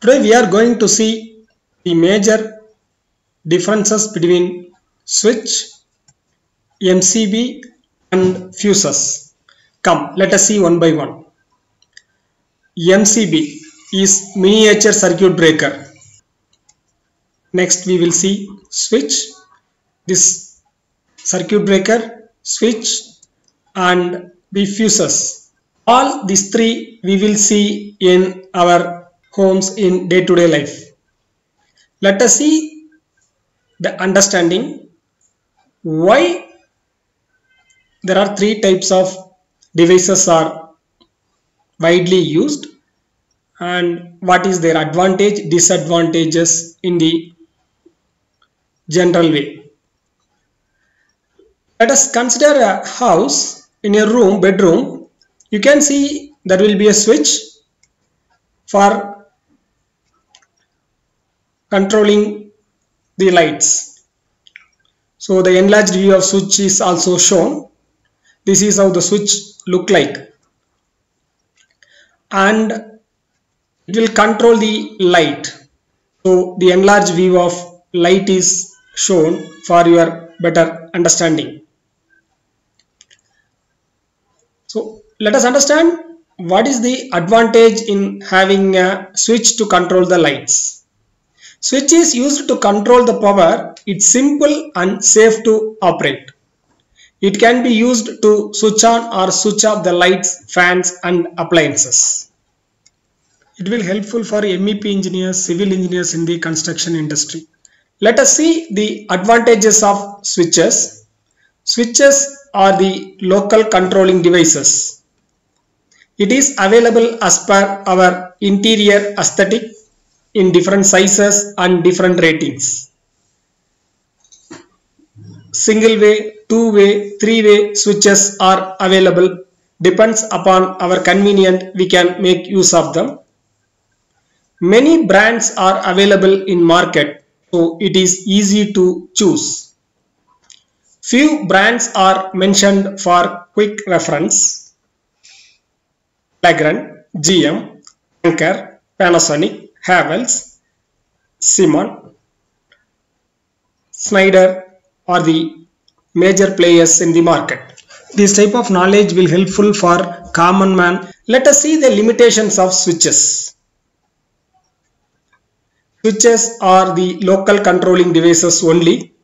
Today we are going to see the major differences between switch, MCB and fuses. Come, let us see one by one. MCB is miniature circuit breaker. Next we will see switch, this circuit breaker, switch and the fuses. All these three we will see in our homes in day-to-day life. Let us see the understanding why there are three types of devices are widely used and what is their advantage, disadvantages in the general way. Let us consider a house. In a room, bedroom, you can see there will be a switch for controlling the lights. So the enlarged view of switch is also shown. This is how the switch look like, and it will control the light. So the enlarged view of light is shown for your better understanding. So let us understand what is the advantage in having a switch to control the lights. Switch is used to control the power. It's simple and safe to operate. It can be used to switch on or switch off the lights, fans and appliances. It will helpful for MEP engineers, civil engineers in the construction industry. Let us see the advantages of switches. Switches are the local controlling devices. It is available as per our interior aesthetic in different sizes and different ratings. Single way, two way, three way switches are available. Depends upon our convenient, we can make use of them. Many brands are available in market, so it is easy to choose. Few brands are mentioned for quick reference: Legrand, GM, Anker, Panasonic, Havells, Simon, Schneider are the major players in the market. This type of knowledge will helpful for common man. Let us see the limitations of switches. Switches are the local controlling devices only.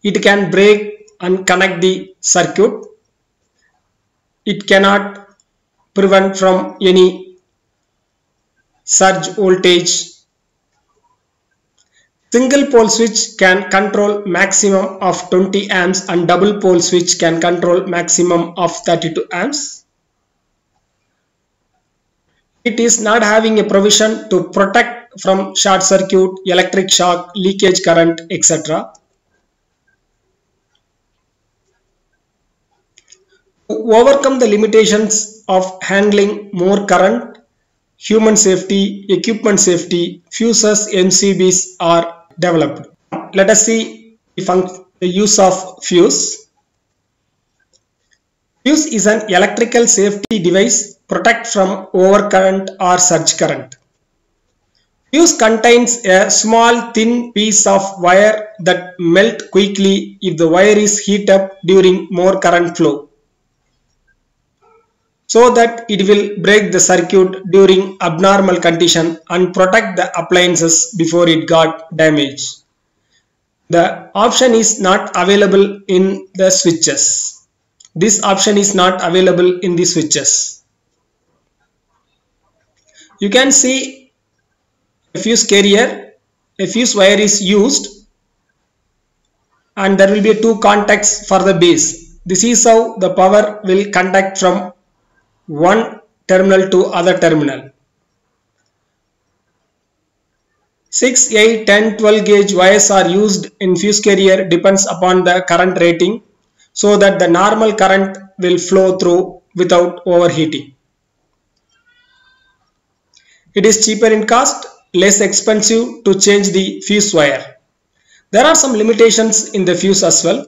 It can break and connect the circuit. It cannot prevent from any surge voltage. Single pole switch can control maximum of 20 amps and double pole switch can control maximum of 32 amps. It is not having a provision to protect from short circuit, electric shock, leakage current, etc. To overcome the limitations of handling more current, human safety, equipment safety, fuses, MCBs are developed. Let us see the use of fuse. Fuse is an electrical safety device protect from overcurrent or surge current. Fuse contains a small thin piece of wire that melt quickly if the wire is heat up during more current flow, so that it will break the circuit during abnormal condition and protect the appliances before it got damaged. The option is not available in the switches. This option is not available in the switches. You can see a fuse carrier, a fuse wire is used and there will be two contacts for the base. This is how the power will conduct from one terminal to other terminal. 6, 8, 10, 12 gauge wires are used in fuse carrier, depends upon the current rating, so that the normal current will flow through without overheating. It is cheaper in cost, less expensive to change the fuse wire. There are some limitations in the fuse as well.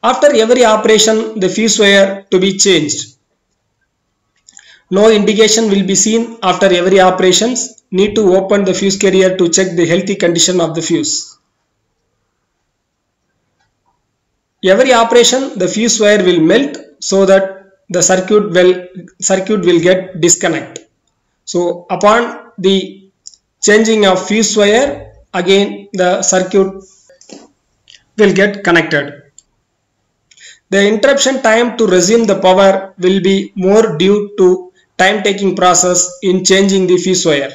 After every operation, the fuse wire to be changed. No indication will be seen after every operations. Need to open the fuse carrier to check the healthy condition of the fuse. Every operation the fuse wire will melt so that the circuit will get disconnect. So upon the changing of fuse wire, again the circuit will get connected. The interruption time to resume the power will be more due to time taking process in changing the fuse wire.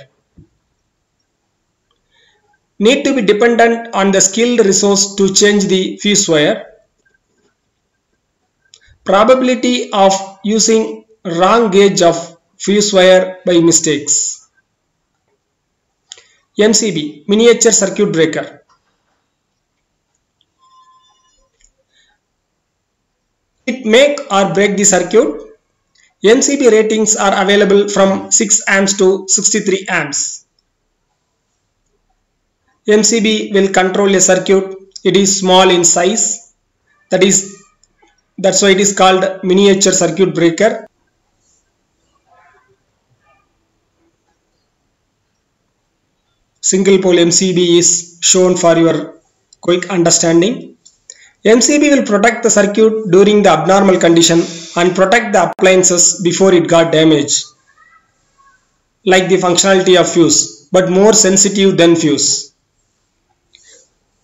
Need to be dependent on the skilled resource to change the fuse wire. Probability of using wrong gauge of fuse wire by mistakes. MCB, miniature circuit breaker. It make or break the circuit. MCB ratings are available from 6 amps to 63 amps. MCB will control a circuit. It is small in size. That's why it is called miniature circuit breaker. Single pole MCB is shown for your quick understanding. MCB will protect the circuit during the abnormal condition and protect the appliances before it got damaged, like the functionality of fuse, but more sensitive than fuse.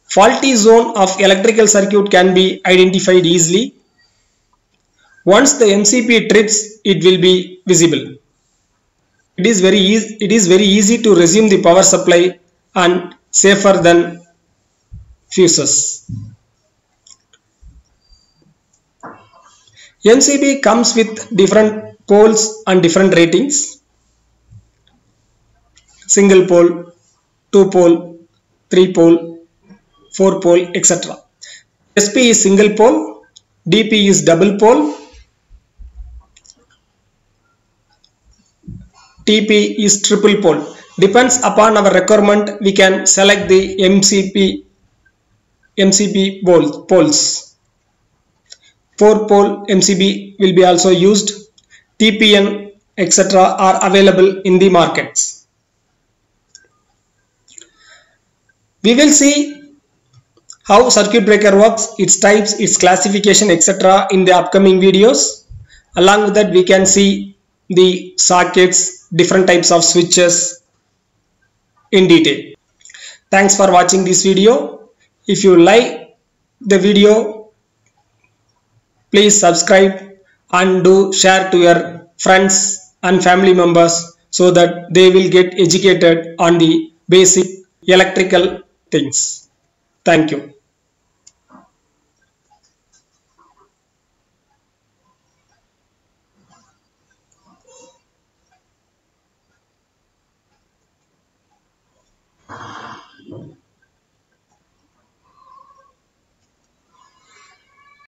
Faulty zone of electrical circuit can be identified easily. Once the MCB trips, it will be visible. It is very easy to resume the power supply and safer than fuses. MCB comes with different poles and different ratings. Single pole, 2 pole, 3 pole, 4 pole, etc. SP is single pole, DP is double pole, TP is triple pole. Depends upon our requirement, we can select the MCB poles. 4 pole MCB will be also used. TPN etc. are available in the markets. We will see how circuit breaker works, its types, its classification etc. in the upcoming videos. Along with that, we can see the sockets, different types of switches in detail. Thanks for watching this video. If you like the video, please subscribe and do share to your friends and family members so that they will get educated on the basic electrical things. Thank you.